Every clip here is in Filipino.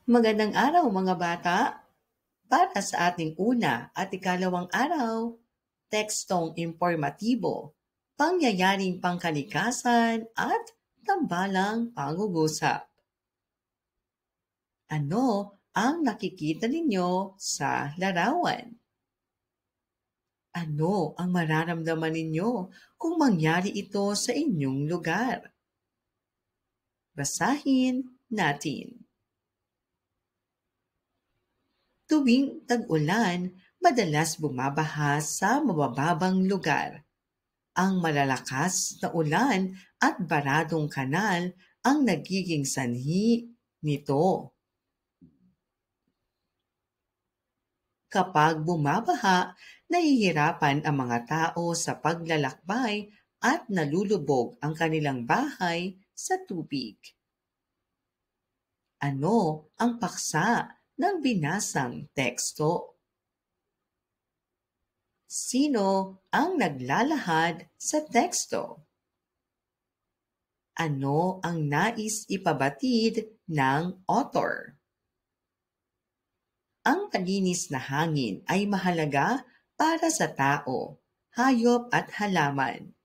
Magandang araw mga bata! Para sa ating una at ikalawang araw, tekstong informatibo, pangyayaring pangkalikasan at tambalang pangungusap. Ano ang nakikita ninyo sa larawan? Ano ang mararamdaman ninyo kung mangyari ito sa inyong lugar? Basahin natin. Tuwing tag-ulan, madalas bumabaha sa mabababang lugar. Ang malalakas na ulan at baradong kanal ang nagiging sanhi nito. Kapag bumabaha, nahihirapan ang mga tao sa paglalakbay at nalulubog ang kanilang bahay sa tubig. Ano ang paksa ng binasang teksto? Sino ang naglalahad sa teksto? Ano ang nais ipabatid ng author? Ang malinis na hangin ay mahalaga para sa tao, hayop at halaman.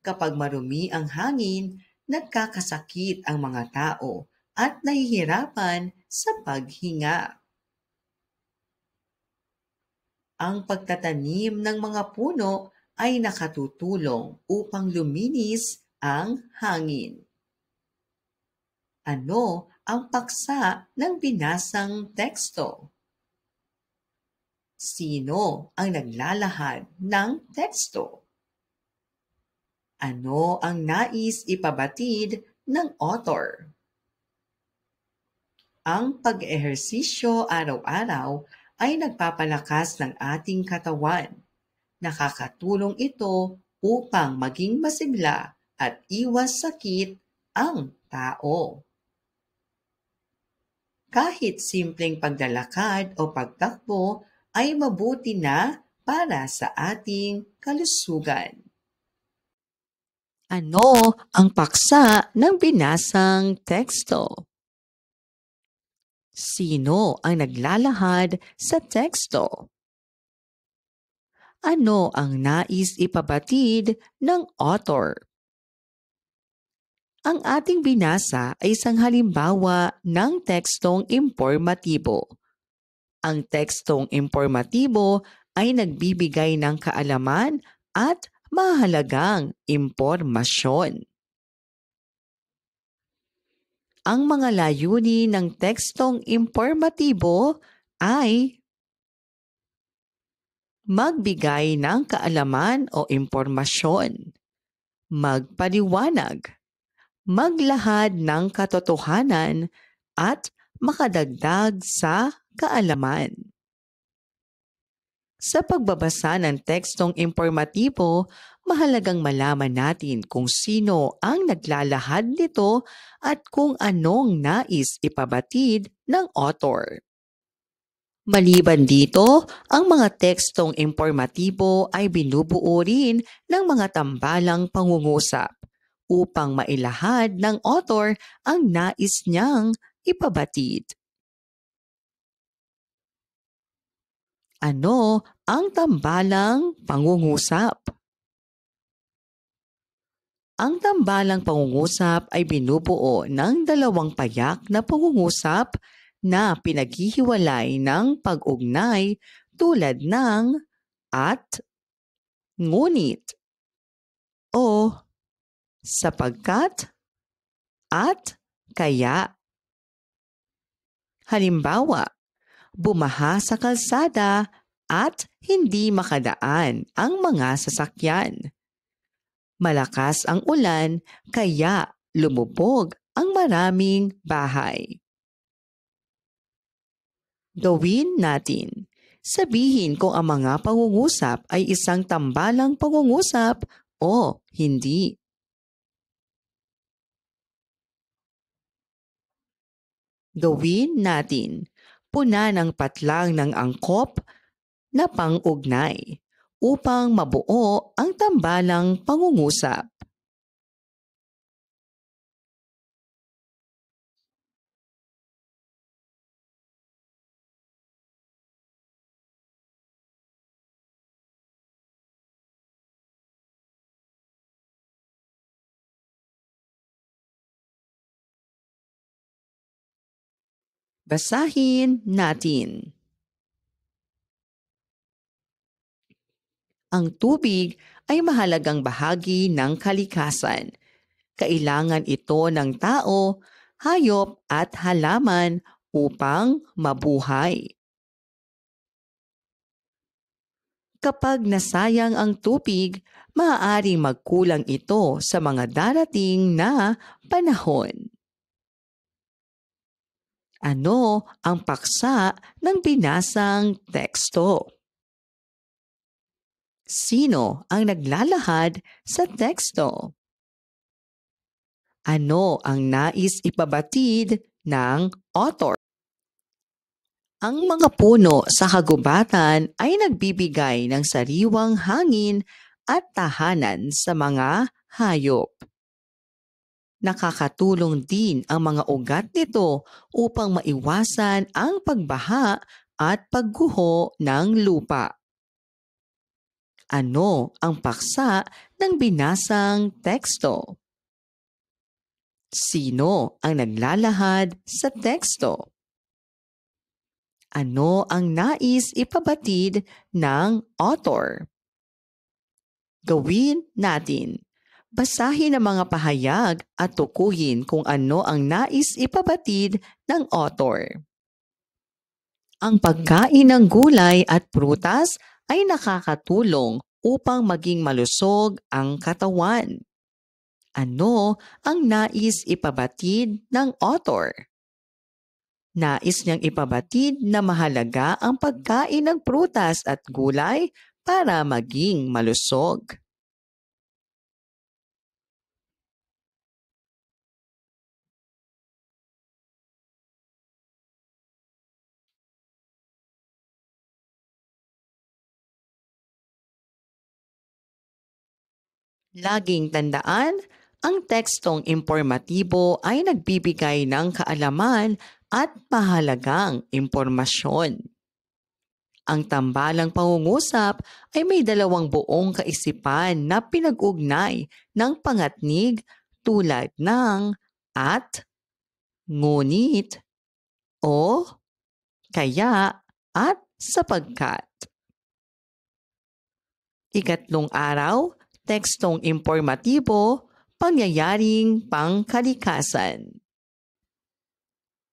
Kapag marumi ang hangin, nagkakasakit ang mga tao at nahihirapan sa paghinga. Ang pagtatanim ng mga puno ay nakatutulong upang luminis ang hangin. Ano ang paksa ng binasang teksto? Sino ang naglalahad ng teksto? Ano ang nais ipabatid ng author? Ang pag-ehersisyo araw-araw ay nagpapalakas ng ating katawan. Nakakatulong ito upang maging masigla at iwas sakit ang tao. Kahit simpleng paglalakad o pagtakbo ay mabuti na para sa ating kalusugan. Ano ang paksa ng binasang teksto? Sino ang naglalahad sa teksto? Ano ang nais ipabatid ng author? Ang ating binasa ay isang halimbawa ng tekstong informatibo. Ang tekstong informatibo ay nagbibigay ng kaalaman at mahalagang impormasyon. Ang mga layunin ng tekstong informatibo ay magbigay ng kaalaman o impormasyon, magpaliwanag, maglahad ng katotohanan at makadagdag sa kaalaman. Sa pagbabasa ng tekstong informatibo, mahalagang malaman natin kung sino ang naglalahad nito at kung anong nais ipabatid ng author. Maliban dito, ang mga tekstong informatibo ay binubuo rin ng mga tambalang pangungusap upang mailahad ng author ang nais niyang ipabatid. Ano ang tambalang pangungusap? Ang tambalang pangungusap ay binubuo ng dalawang payak na pangungusap na pinaghihiwalay ng pag-ugnay tulad ng at, ngunit, o sapagkat, at kaya. Halimbawa, bumaha sa kalsada at hindi makadaan ang mga sasakyan. Malakas ang ulan kaya lumubog ang maraming bahay. Gawin natin. Sabihin kung ang mga pangungusap ay isang tambalang pangungusap o hindi. Gawin natin. Puna ng patlang ng angkop na pang-ugnay upang mabuo ang tambalang pangungusap. Basahin natin. Ang tubig ay mahalagang bahagi ng kalikasan. Kailangan ito ng tao, hayop at halaman upang mabuhay. Kapag nasayang ang tubig, maaaring magkulang ito sa mga darating na panahon. Ano ang paksa ng binasang teksto? Sino ang naglalahad sa teksto? Ano ang nais ipabatid ng author? Ang mga puno sa kagubatan ay nagbibigay ng sariwang hangin at tahanan sa mga hayop. Nakakatulong din ang mga ugat nito upang maiwasan ang pagbaha at pagguho ng lupa. Ano ang paksa ng binasang teksto? Sino ang naglalahad sa teksto? Ano ang nais ipabatid ng author? Gawin natin. Basahin ang mga pahayag at tukuyin kung ano ang nais ipabatid ng author. Ang pagkain ng gulay at prutas ay nakakatulong upang maging malusog ang katawan. Ano ang nais ipabatid ng author? Nais niyang ipabatid na mahalaga ang pagkain ng prutas at gulay para maging malusog. Laging tandaan, ang tekstong impormatibo ay nagbibigay ng kaalaman at mahalagang impormasyon. Ang tambalang pangungusap ay may dalawang buong kaisipan na pinag-ugnay ng pangatnig tulad ng at, ngunit, o, kaya, at sapagkat. Ikatlong araw, tekstong impormatibo, pangyayaring pangkalikasan.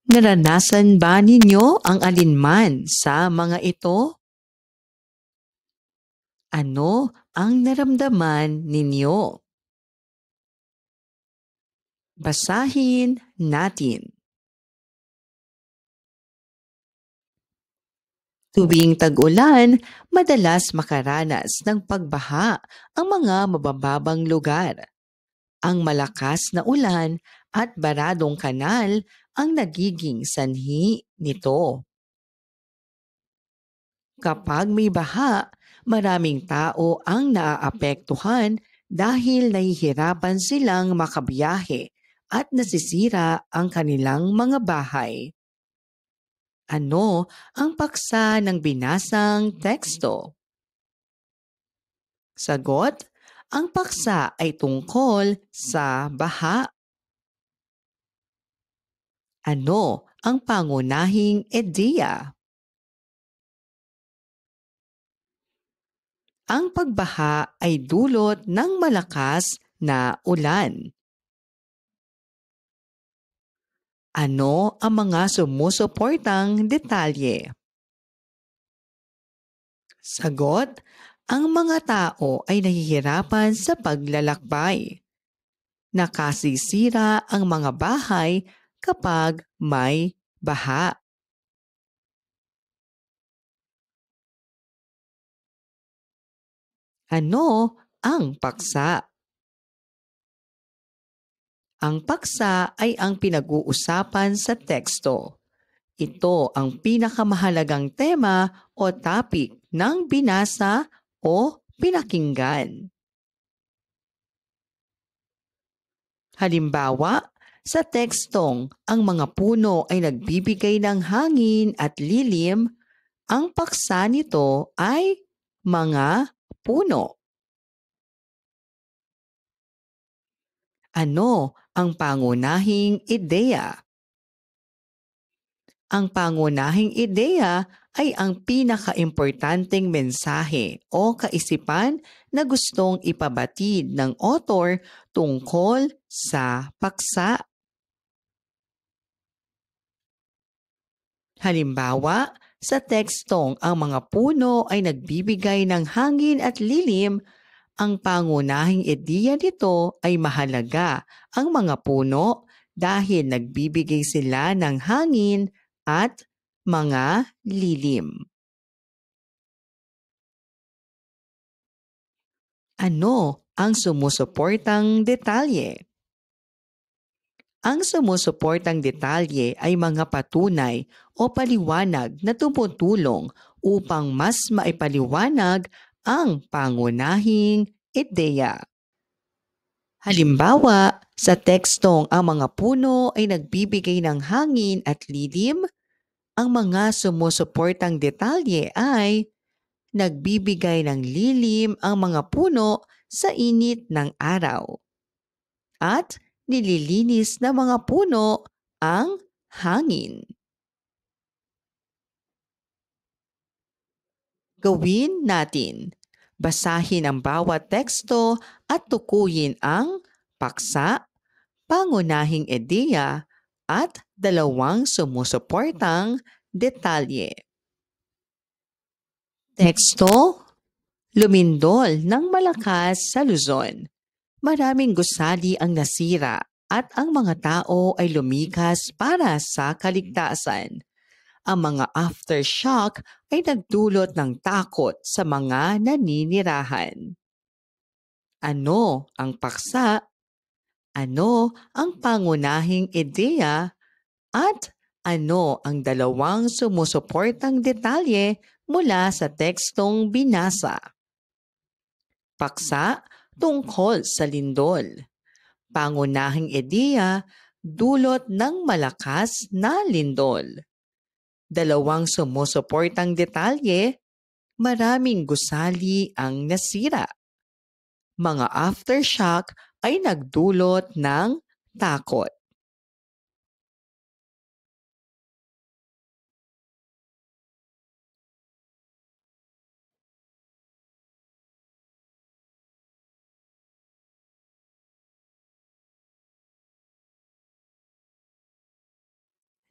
Naranasan ba ninyo ang alinman sa mga ito? Ano ang naramdaman ninyo? Basahin natin. Tuwing tag-ulan, madalas makaranas ng pagbaha ang mga mabababang lugar. Ang malakas na ulan at baradong kanal ang nagiging sanhi nito. Kapag may baha, maraming tao ang naaapektuhan dahil nahihirapan silang makabiyahe at nasisira ang kanilang mga bahay. Ano ang paksa ng binasang teksto? Sagot, ang paksa ay tungkol sa baha. Ano ang pangunahing ideya? Ang pagbaha ay dulot ng malakas na ulan. Ano ang mga sumusuportang detalye? Sagot, ang mga tao ay nahihirapan sa paglalakbay. Nakasisira ang mga bahay kapag may baha. Ano ang paksa? Ang paksa ay ang pinag-uusapan sa teksto. Ito ang pinakamahalagang tema o topic ng binasa o pinakinggan. Halimbawa, sa tekstong ang mga puno ay nagbibigay ng hangin at lilim, ang paksa nito ay mga puno. Ano ang pangunahing ideya? Ang pangunahing ideya ay ang pinakaimportanteng mensahe o kaisipan na gustong ipabatid ng author tungkol sa paksa. Halimbawa, sa tekstong ang mga puno ay nagbibigay ng hangin at lilim, ang pangunahing ideya nito ay mahalaga ang mga puno dahil nagbibigay sila ng hangin at mga lilim. Ano ang sumusuportang detalye? Ang sumusuportang detalye ay mga patunay o paliwanag na tumutulong upang mas maipaliwanag ang pangunahing ideya. Halimbawa, sa tekstong ang mga puno ay nagbibigay ng hangin at lilim, ang mga sumusuportang detalye ay nagbibigay ng lilim ang mga puno sa init ng araw at nililinis ng mga puno ang hangin. Gawin natin. Basahin ang bawat teksto at tukuyin ang paksa, pangunahing ideya at dalawang sumusuportang detalye. Teksto, lumindol ng malakas sa Luzon. Maraming gusali ang nasira at ang mga tao ay lumikas para sa kaligtasan. Ang mga aftershock ay nagdulot ng takot sa mga naninirahan. Ano ang paksa? Ano ang pangunahing ideya? At ano ang dalawang sumusuportang detalye mula sa tekstong binasa? Paksa tungkol sa lindol. Pangunahing ideya, dulot ng malakas na lindol. Dalawang sumusuportang detalye, maraming gusali ang nasira. Mga aftershock ay nagdulot ng takot.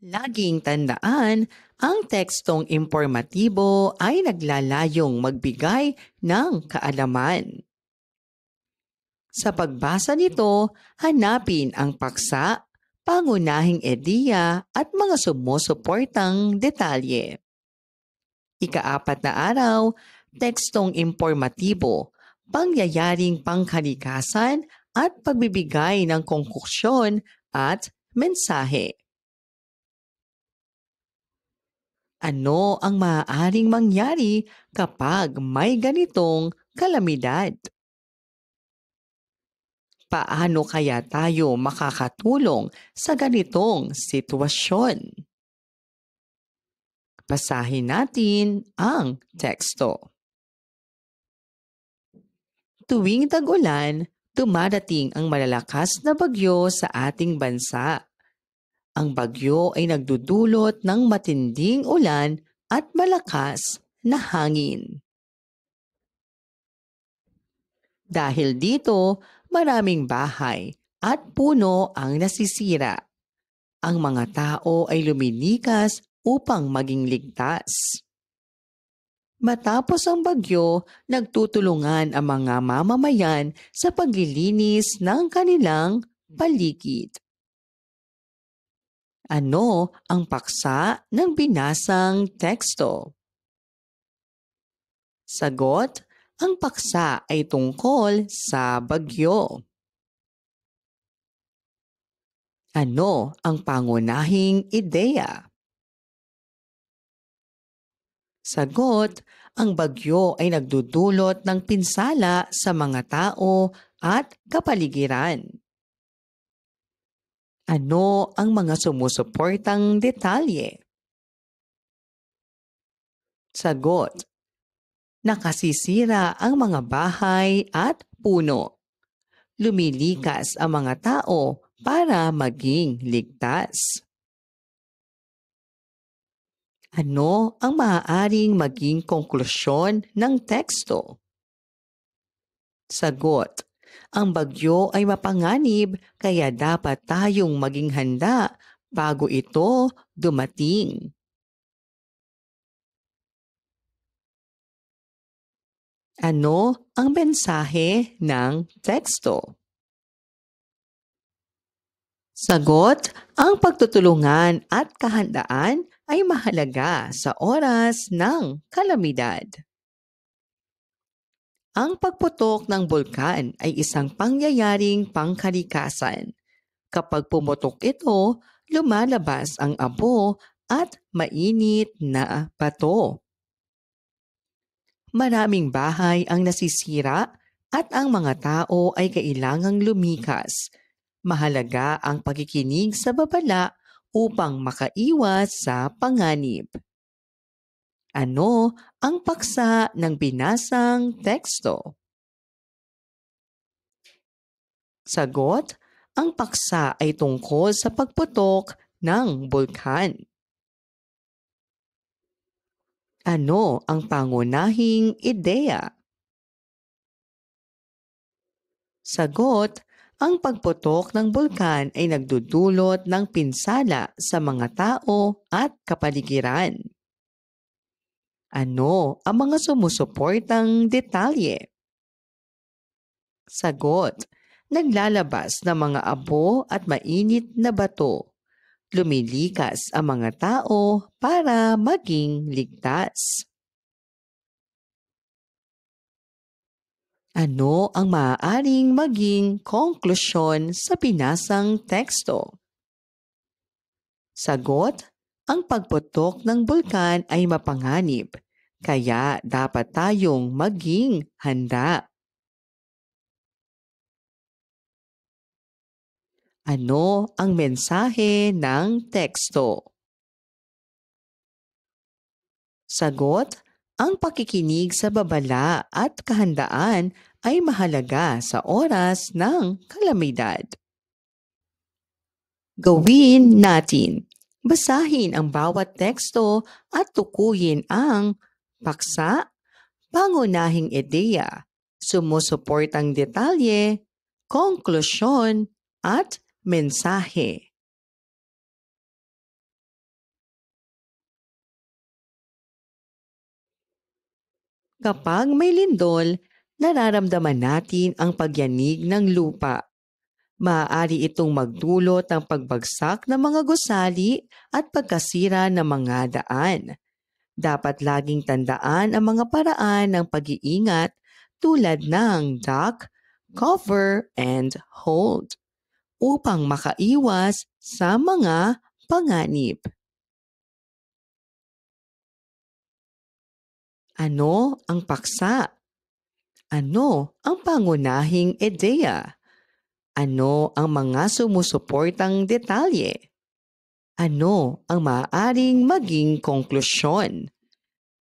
Laging tandaan, ang tekstong impormatibo ay naglalayong magbigay ng kaalaman. Sa pagbasa nito, hanapin ang paksa, pangunahing ideya at mga sumusuportang detalye. Ikaapat na araw, tekstong impormatibo, pangyayaring pangkalikasan at pagbibigay ng konklusyon at mensahe. Ano ang maaaring mangyari kapag may ganitong kalamidad? Paano kaya tayo makakatulong sa ganitong sitwasyon? Basahin natin ang teksto. Tuwing tag-ulan, dumadating ang malalakas na bagyo sa ating bansa. Ang bagyo ay nagdudulot ng matinding ulan at malakas na hangin. Dahil dito, maraming bahay at puno ang nasisira. Ang mga tao ay lumilikas upang maging ligtas. Matapos ang bagyo, nagtutulungan ang mga mamamayan sa paglilinis ng kanilang paligid. Ano ang paksa ng binasang teksto? Sagot, ang paksa ay tungkol sa bagyo. Ano ang pangunahing ideya? Sagot, ang bagyo ay nagdudulot ng pinsala sa mga tao at kapaligiran. Ano ang mga sumusuportang detalye? Sagot, nakasisira ang mga bahay at puno. Lumilikas ang mga tao para maging ligtas. Ano ang maaaring maging konklusyon ng teksto? Sagot. Ang bagyo ay mapanganib kaya dapat tayong maging handa bago ito dumating. Ano ang mensahe ng teksto? Sagot, ang pagtutulungan at kahandaan ay mahalaga sa oras ng kalamidad. Ang pagputok ng bulkan ay isang pangyayaring pangkalikasan. Kapag pumutok ito, lumalabas ang abo at mainit na bato. Maraming bahay ang nasisira at ang mga tao ay kailangang lumikas. Mahalaga ang pakikinig sa babala upang makaiwas sa panganib. Ano ang paksa ng binasang teksto? Sagot, ang paksa ay tungkol sa pagputok ng bulkan. Ano ang pangunahing ideya? Sagot, ang pagputok ng bulkan ay nagdudulot ng pinsala sa mga tao at kapaligiran. Ano ang mga sumusuportang detalye? Sagot, naglalabas ng mga abo at mainit na bato. Lumilikas ang mga tao para maging ligtas. Ano ang maaaring maging konklusyon sa binasang teksto? Sagot, ang pagputok ng bulkan ay mapanganib, kaya dapat tayong maging handa. Ano ang mensahe ng teksto? Sagot, ang pakikinig sa babala at kahandaan ay mahalaga sa oras ng kalamidad. Gawin natin. Basahin ang bawat teksto at tukuyin ang paksa, pangunahing ideya, sumusuportang detalye, konklusyon, at mensahe. Kapag may lindol, nararamdaman natin ang pagyanig ng lupa. Maaari itong magdulot ng pagbagsak ng mga gusali at pagkasira ng mga daan. Dapat laging tandaan ang mga paraan ng pag-iingat tulad ng duck, cover, and hold upang makaiwas sa mga panganib. Ano ang paksa? Ano ang pangunahing ideya? Ano ang mga sumusuportang detalye? Ano ang maaaring maging konklusyon?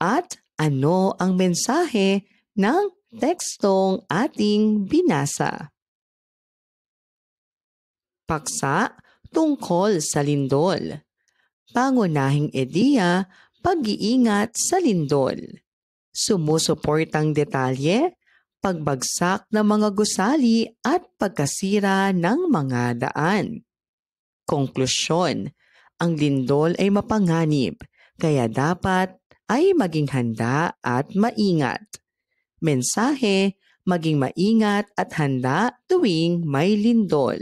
At ano ang mensahe ng tekstong ating binasa? Paksa tungkol sa lindol. Pangunahing ideya, pag-iingat sa lindol. Sumusuportang detalye, pagbagsak ng mga gusali at pagkasira ng mga daan. Konklusyon, ang lindol ay mapanganib, kaya dapat ay maging handa at maingat. Mensahe, maging maingat at handa tuwing may lindol.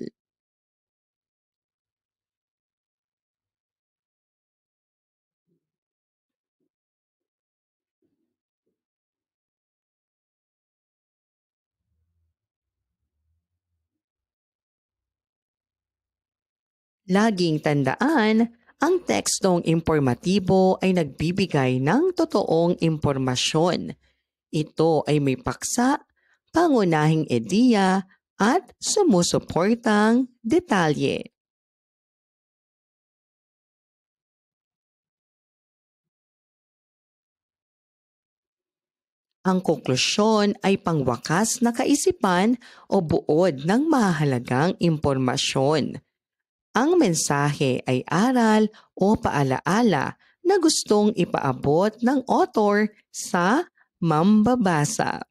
Laging tandaan, ang tekstong impormatibo ay nagbibigay ng totoong impormasyon. Ito ay may paksa, pangunahing ideya at sumusuportang detalye. Ang konklusyon ay pangwakas na kaisipan o buod ng mahalagang impormasyon. Ang mensahe ay aral o paalaala na gustong ipaabot ng author sa mambabasa.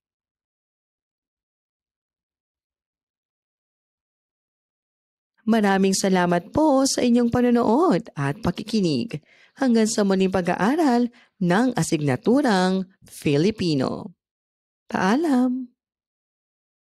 Maraming salamat po sa inyong panonood at pakikinig. Hanggang sa muling pag-aaral ng asignaturang Filipino. Paalam!